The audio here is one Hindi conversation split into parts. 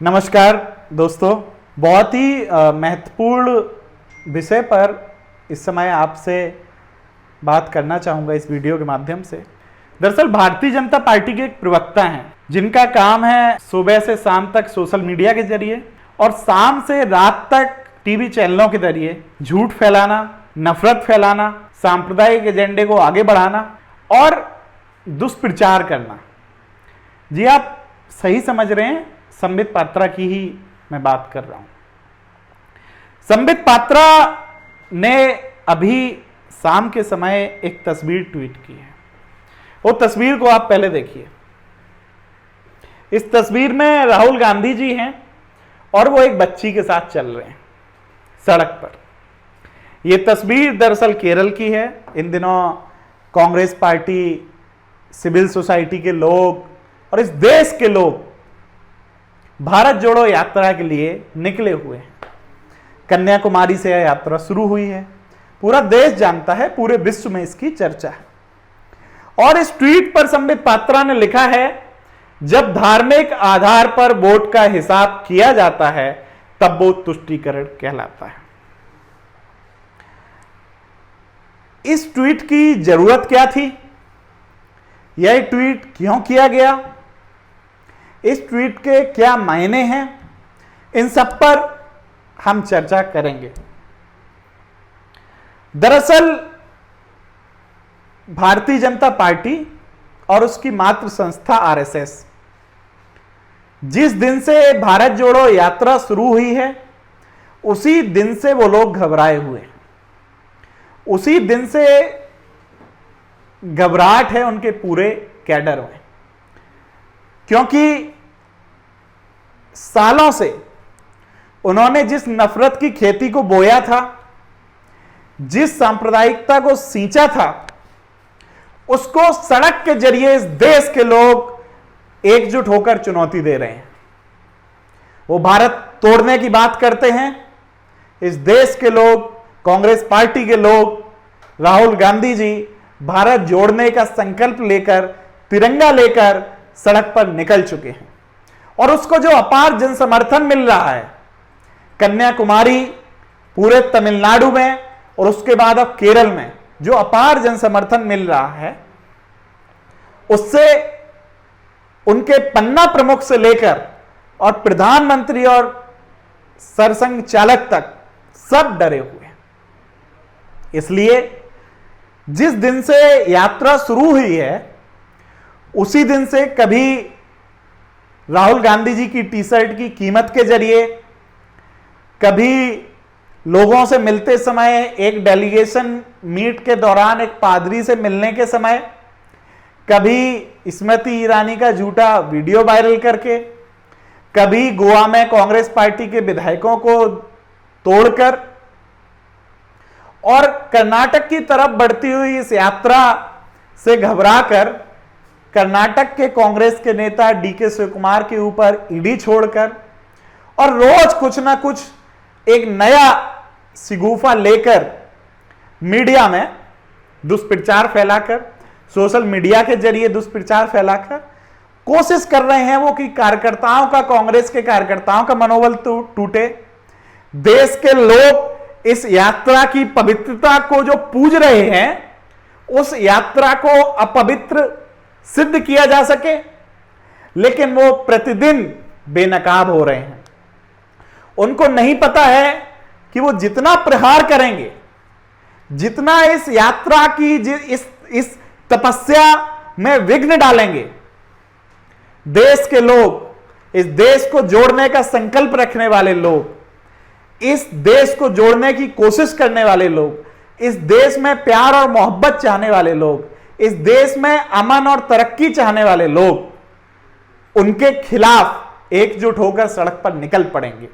नमस्कार दोस्तों, बहुत ही महत्वपूर्ण विषय पर इस समय आपसे बात करना चाहूँगा इस वीडियो के माध्यम से। दरअसल भारतीय जनता पार्टी के एक प्रवक्ता हैं जिनका काम है सुबह से शाम तक सोशल मीडिया के जरिए और शाम से रात तक टीवी चैनलों के जरिए झूठ फैलाना, नफरत फैलाना, सांप्रदायिक एजेंडे को आगे बढ़ाना और दुष्प्रचार करना। जी आप सही समझ रहे हैं, संबित पात्रा की ही मैं बात कर रहा हूं। संबित पात्रा ने अभी शाम के समय एक तस्वीर ट्वीट की है। वो तस्वीर को आप पहले देखिए। इस तस्वीर में राहुल गांधी जी हैं और वो एक बच्ची के साथ चल रहे हैं सड़क पर। ये तस्वीर दरअसल केरल की है। इन दिनों कांग्रेस पार्टी, सिविल सोसाइटी के लोग और इस देश के लोग भारत जोड़ो यात्रा के लिए निकले हुए हैं। कन्याकुमारी से यह यात्रा शुरू हुई है। पूरा देश जानता है, पूरे विश्व में इसकी चर्चा है। और इस ट्वीट पर संबित पात्रा ने लिखा है, जब धार्मिक आधार पर वोट का हिसाब किया जाता है तब वो तुष्टीकरण कहलाता है। इस ट्वीट की जरूरत क्या थी? यह ट्वीट क्यों किया गया? इस ट्वीट के क्या मायने हैं? इन सब पर हम चर्चा करेंगे। दरअसल भारतीय जनता पार्टी और उसकी मातृ संस्था आरएसएस जिस दिन से भारत जोड़ो यात्रा शुरू हुई है उसी दिन से वो लोग घबराए हुए हैं। उसी दिन से घबराहट है उनके पूरे कैडर में, क्योंकि सालों से उन्होंने जिस नफरत की खेती को बोया था, जिस सांप्रदायिकता को सींचा था, उसको सड़क के जरिए इस देश के लोग एकजुट होकर चुनौती दे रहे हैं। वो भारत तोड़ने की बात करते हैं। इस देश के लोग, कांग्रेस पार्टी के लोग, राहुल गांधी जी भारत जोड़ने का संकल्प लेकर, तिरंगा लेकर सड़क पर निकल चुके हैं और उसको जो अपार जन समर्थन मिल रहा है कन्याकुमारी, पूरे तमिलनाडु में और उसके बाद अब केरल में जो अपार जन समर्थन मिल रहा है, उससे उनके पन्ना प्रमुख से लेकर और प्रधानमंत्री और सरसंघ चालक तक सब डरे हुए हैं। इसलिए जिस दिन से यात्रा शुरू हुई है उसी दिन से कभी राहुल गांधी जी की टी शर्ट की कीमत के जरिए, कभी लोगों से मिलते समय, एक डेलीगेशन मीट के दौरान एक पादरी से मिलने के समय, कभी स्मृति ईरानी का झूठा वीडियो वायरल करके, कभी गोवा में कांग्रेस पार्टी के विधायकों को तोड़कर और कर्नाटक की तरफ बढ़ती हुई इस यात्रा से घबराकर कर्नाटक के कांग्रेस के नेता डीके शिवकुमार के ऊपर ईडी छोड़कर और रोज कुछ ना कुछ एक नया सिगूफा लेकर मीडिया में दुष्प्रचार फैलाकर, सोशल मीडिया के जरिए दुष्प्रचार फैलाकर कोशिश कर रहे हैं वो कि कार्यकर्ताओं का, कांग्रेस के कार्यकर्ताओं का मनोबल टूटे। देश के लोग इस यात्रा की पवित्रता को जो पूज रहे हैं, उस यात्रा को अपवित्र सिद्ध किया जा सके, लेकिन वो प्रतिदिन बेनकाब हो रहे हैं। उनको नहीं पता है कि वो जितना प्रहार करेंगे, जितना इस यात्रा की इस तपस्या में विघ्न डालेंगे, देश के लोग, इस देश को जोड़ने का संकल्प रखने वाले लोग, इस देश को जोड़ने की कोशिश करने वाले लोग, इस देश में प्यार और मोहब्बत चाहने वाले लोग, इस देश में अमन और तरक्की चाहने वाले लोग, उनके खिलाफ एकजुट होकर सड़क पर निकल पड़ेंगे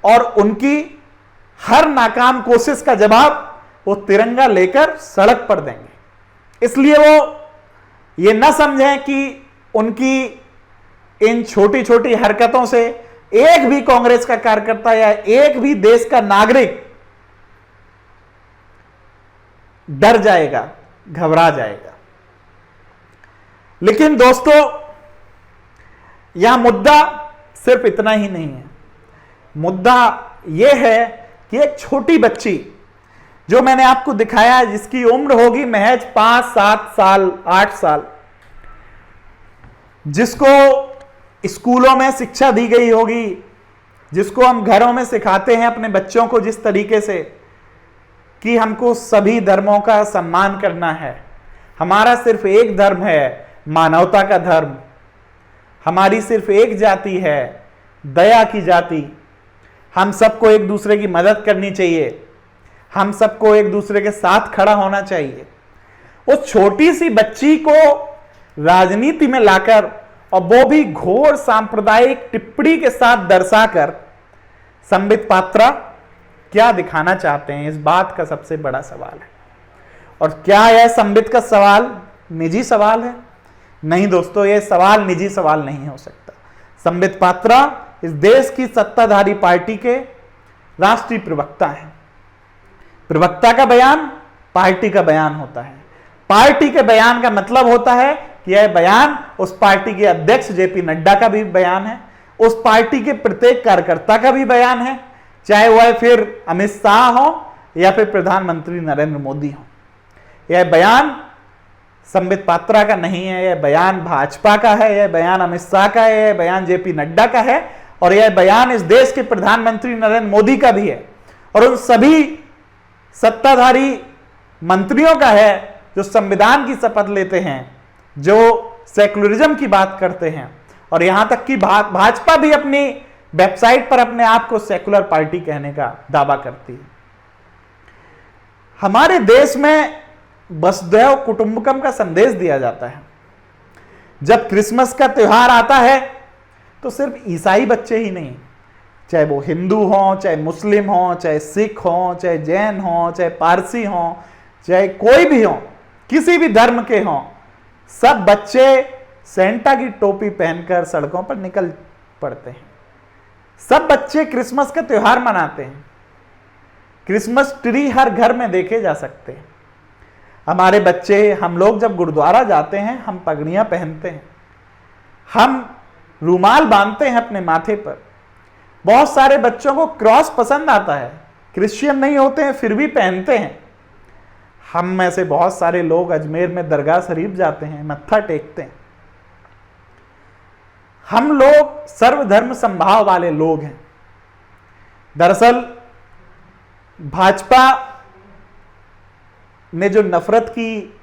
और उनकी हर नाकाम कोशिश का जवाब वो तिरंगा लेकर सड़क पर देंगे। इसलिए वो ये ना समझें कि उनकी इन छोटी छोटी हरकतों से एक भी कांग्रेस का कार्यकर्ता या एक भी देश का नागरिक डर जाएगा, घबरा जाएगा। लेकिन दोस्तों, यह मुद्दा सिर्फ इतना ही नहीं है, मुद्दा यह है कि एक छोटी बच्ची जो मैंने आपको दिखाया, जिसकी उम्र होगी महज 5, 7 साल, 8 साल, जिसको स्कूलों में शिक्षा दी गई होगी, जिसको हम घरों में सिखाते हैं अपने बच्चों को जिस तरीके से कि हमको सभी धर्मों का सम्मान करना है, हमारा सिर्फ एक धर्म है, मानवता का धर्म, हमारी सिर्फ एक जाति है, दया की जाति, हम सबको एक दूसरे की मदद करनी चाहिए, हम सबको एक दूसरे के साथ खड़ा होना चाहिए। उस छोटी सी बच्ची को राजनीति में लाकर, और वो भी घोर सांप्रदायिक टिप्पणी के साथ दर्शाकर, संबित पात्रा क्या दिखाना चाहते हैं, इस बात का सबसे बड़ा सवाल है। और क्या यह संबित का सवाल निजी सवाल है? नहीं दोस्तों, यह सवाल निजी सवाल नहीं हो सकता। संबित पात्रा इस देश की सत्ताधारी पार्टी के राष्ट्रीय प्रवक्ता हैं। प्रवक्ता का बयान पार्टी का बयान होता है, पार्टी के बयान का मतलब होता है कि यह बयान उस पार्टी के अध्यक्ष जेपी नड्डा का भी बयान है, उस पार्टी के प्रत्येक कार्यकर्ता का भी बयान है, चाहे वह फिर अमित शाह हो या फिर प्रधानमंत्री नरेंद्र मोदी हो। यह बयान संबित पात्रा का नहीं है, यह बयान भाजपा का है, यह बयान अमित शाह का है, यह बयान जेपी नड्डा का है, और यह बयान इस देश के प्रधानमंत्री नरेंद्र मोदी का भी है, और उन सभी सत्ताधारी मंत्रियों का है जो संविधान की शपथ लेते हैं, जो सेकुलरिज्म की बात करते हैं, और यहां तक कि भाजपा भी अपनी वेबसाइट पर अपने आप को सेकुलर पार्टी कहने का दावा करती है। हमारे देश में वसुधैव कुटुंबकम का संदेश दिया जाता है। जब क्रिसमस का त्योहार आता है तो सिर्फ ईसाई बच्चे ही नहीं, चाहे वो हिंदू हो, चाहे मुस्लिम हो, चाहे सिख हो, चाहे जैन हो, चाहे पारसी हो, चाहे कोई भी हो, किसी भी धर्म के हो, सब बच्चे सेंटा की टोपी पहनकर सड़कों पर निकल पड़ते हैं। सब बच्चे क्रिसमस का त्योहार मनाते हैं। क्रिसमस ट्री हर घर में देखे जा सकते हैं। हमारे बच्चे, हम लोग जब गुरुद्वारा जाते हैं, हम पगड़ियां पहनते हैं, हम रूमाल बांधते हैं अपने माथे पर। बहुत सारे बच्चों को क्रॉस पसंद आता है, क्रिश्चियन नहीं होते हैं फिर भी पहनते हैं। हम में से बहुत सारे लोग अजमेर में दरगाह शरीफ जाते हैं, मत्था टेकते हैं। हम लोग सर्वधर्म समभाव वाले लोग हैं। दरअसल भाजपा ने जो नफरत की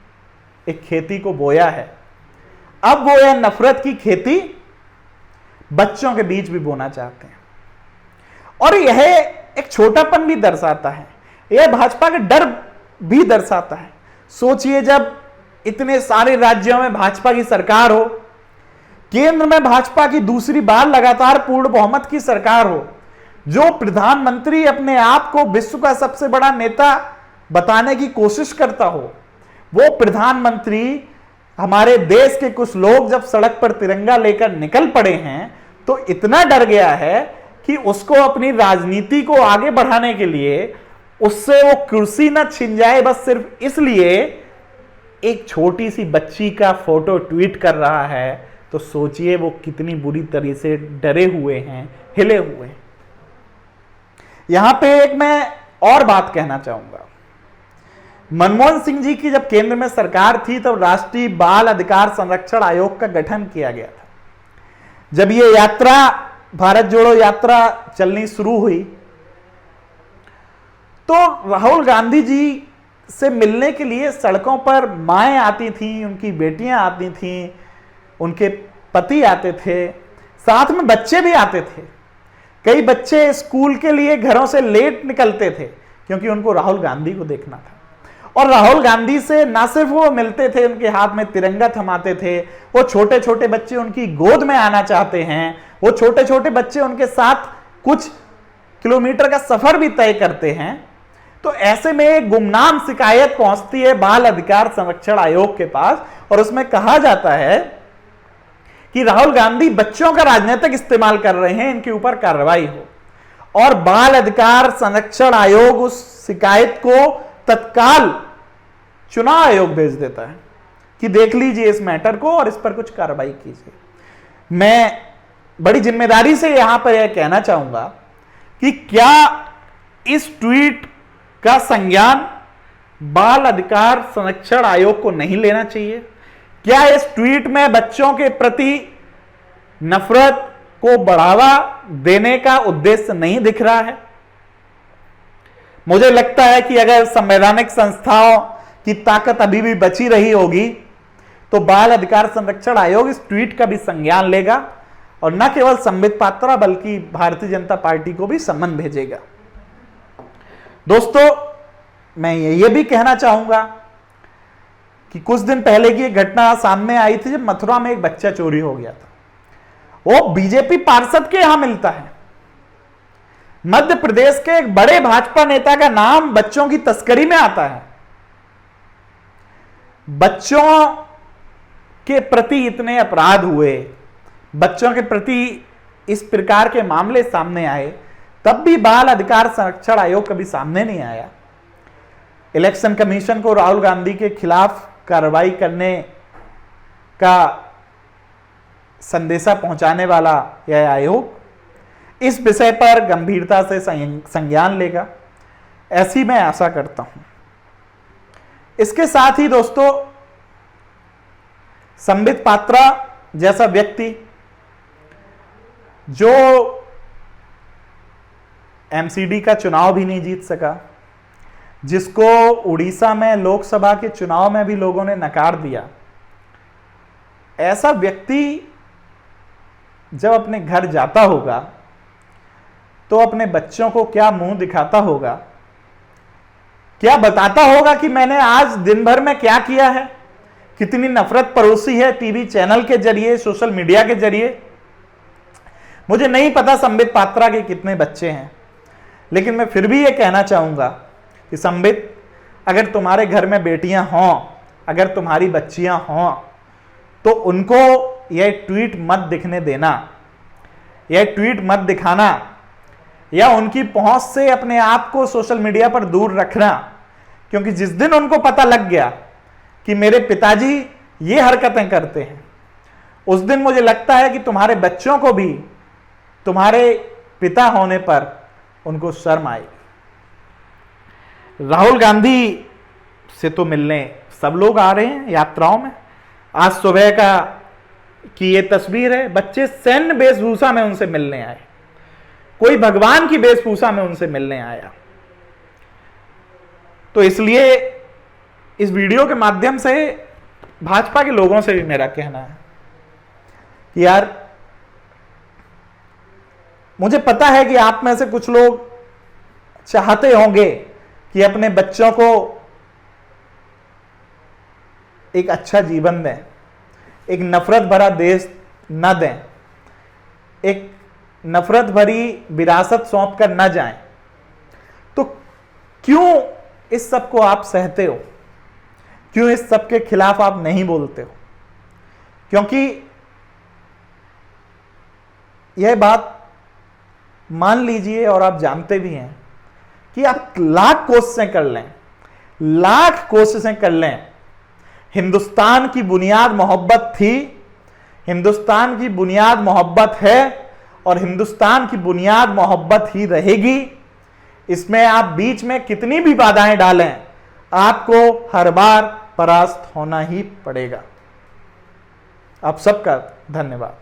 एक खेती को बोया है, अब वो यह नफरत की खेती बच्चों के बीच भी बोना चाहते हैं, और यह एक छोटापन भी दर्शाता है, यह भाजपा का डर भी दर्शाता है। सोचिए, जब इतने सारे राज्यों में भाजपा की सरकार हो, केंद्र में भाजपा की दूसरी बार लगातार पूर्ण बहुमत की सरकार हो, जो प्रधानमंत्री अपने आप को विश्व का सबसे बड़ा नेता बताने की कोशिश करता हो, वो प्रधानमंत्री, हमारे देश के कुछ लोग जब सड़क पर तिरंगा लेकर निकल पड़े हैं तो इतना डर गया है कि उसको अपनी राजनीति को आगे बढ़ाने के लिए उससे वो कुर्सी ना छिन जाए, बस सिर्फ इसलिए एक छोटी सी बच्ची का फोटो ट्वीट कर रहा है। तो सोचिए वो कितनी बुरी तरह से डरे हुए हैं, हिले हुए हैं। यहां पे एक मैं और बात कहना चाहूंगा। मनमोहन सिंह जी की जब केंद्र में सरकार थी तब राष्ट्रीय बाल अधिकार संरक्षण आयोग का गठन किया गया था। जब ये यात्रा, भारत जोड़ो यात्रा चलनी शुरू हुई तो राहुल गांधी जी से मिलने के लिए सड़कों पर माएं आती थीं, उनकी बेटियां आती थीं, उनके पति आते थे, साथ में बच्चे भी आते थे। कई बच्चे स्कूल के लिए घरों से लेट निकलते थे क्योंकि उनको राहुल गांधी को देखना था। और राहुल गांधी से ना सिर्फ वो मिलते थे, उनके हाथ में तिरंगा थमाते थे। वो छोटे छोटे बच्चे उनकी गोद में आना चाहते हैं, वो छोटे छोटे बच्चे उनके साथ कुछ किलोमीटर का सफर भी तय करते हैं। तो ऐसे में एक गुमनाम शिकायत पहुंचती है बाल अधिकार संरक्षण आयोग के पास, और उसमें कहा जाता है कि राहुल गांधी बच्चों का राजनीतिक इस्तेमाल कर रहे हैं, इनके ऊपर कार्रवाई हो। और बाल अधिकार संरक्षण आयोग उस शिकायत को तत्काल चुनाव आयोग भेज देता है कि देख लीजिए इस मैटर को और इस पर कुछ कार्रवाई कीजिए। मैं बड़ी जिम्मेदारी से यहां पर यह कहना चाहूंगा कि क्या इस ट्वीट का संज्ञान बाल अधिकार संरक्षण आयोग को नहीं लेना चाहिए? क्या इस ट्वीट में बच्चों के प्रति नफरत को बढ़ावा देने का उद्देश्य नहीं दिख रहा है? मुझे लगता है कि अगर संवैधानिक संस्थाओं की ताकत अभी भी बची रही होगी तो बाल अधिकार संरक्षण आयोग इस ट्वीट का भी संज्ञान लेगा और न केवल संबित पात्रा बल्कि भारतीय जनता पार्टी को भी सम्मन भेजेगा। दोस्तों, मैं ये भी कहना चाहूंगा कि कुछ दिन पहले की एक घटना सामने आई थी जब मथुरा में एक बच्चा चोरी हो गया था। वो बीजेपी पार्षद के यहां मिलता है। मध्य प्रदेश के एक बड़े भाजपा नेता का नाम बच्चों की तस्करी में आता है। बच्चों के प्रति इतने अपराध हुए, बच्चों के प्रति इस प्रकार के मामले सामने आए, तब भी बाल अधिकार संरक्षण आयोग कभी सामने नहीं आया। इलेक्शन कमीशन को राहुल गांधी के खिलाफ कार्रवाई करने का संदेशा पहुंचाने वाला यह आयोग इस विषय पर गंभीरता से संज्ञान लेगा, ऐसी मैं आशा करता हूं। इसके साथ ही दोस्तों, संबित पात्रा जैसा व्यक्ति जो एमसीडी का चुनाव भी नहीं जीत सका, जिसको उड़ीसा में लोकसभा के चुनाव में भी लोगों ने नकार दिया, ऐसा व्यक्ति जब अपने घर जाता होगा तो अपने बच्चों को क्या मुंह दिखाता होगा, क्या बताता होगा कि मैंने आज दिन भर में क्या किया है, कितनी नफरत परोसी है टीवी चैनल के जरिए, सोशल मीडिया के जरिए। मुझे नहीं पता संबित पात्रा के कितने बच्चे हैं, लेकिन मैं फिर भी ये कहना चाहूंगा कि संबित, अगर तुम्हारे घर में बेटियां हों, अगर तुम्हारी बच्चियां हों, तो उनको यह ट्वीट मत दिखने देना, यह ट्वीट मत दिखाना, या उनकी पहुंच से अपने आप को सोशल मीडिया पर दूर रखना। क्योंकि जिस दिन उनको पता लग गया कि मेरे पिताजी ये हरकतें करते हैं, उस दिन मुझे लगता है कि तुम्हारे बच्चों को भी तुम्हारे पिता होने पर उनको शर्म आएगी। राहुल गांधी से तो मिलने सब लोग आ रहे हैं यात्राओं में। आज सुबह की ये तस्वीर है, बच्चे सैन्य वेशभूषा में उनसे मिलने आए, कोई भगवान की वेशभूषा में उनसे मिलने आया। तो इसलिए इस वीडियो के माध्यम से भाजपा के लोगों से भी मेरा कहना है कि यार, मुझे पता है कि आप में से कुछ लोग चाहते होंगे कि अपने बच्चों को एक अच्छा जीवन दें, एक नफरत भरा देश न दें, एक नफरत भरी विरासत सौंप कर न जाएं। तो क्यों इस सब को आप सहते हो? क्यों इस सब के खिलाफ आप नहीं बोलते हो? क्योंकि यह बात मान लीजिए, और आप जानते भी हैं कि आप लाख कोशिशें कर लें, लाख कोशिशें कर लें, हिंदुस्तान की बुनियाद मोहब्बत थी, हिंदुस्तान की बुनियाद मोहब्बत है और हिंदुस्तान की बुनियाद मोहब्बत ही रहेगी। इसमें आप बीच में कितनी भी बाधाएं डालें, आपको हर बार परास्त होना ही पड़ेगा। आप सबका धन्यवाद।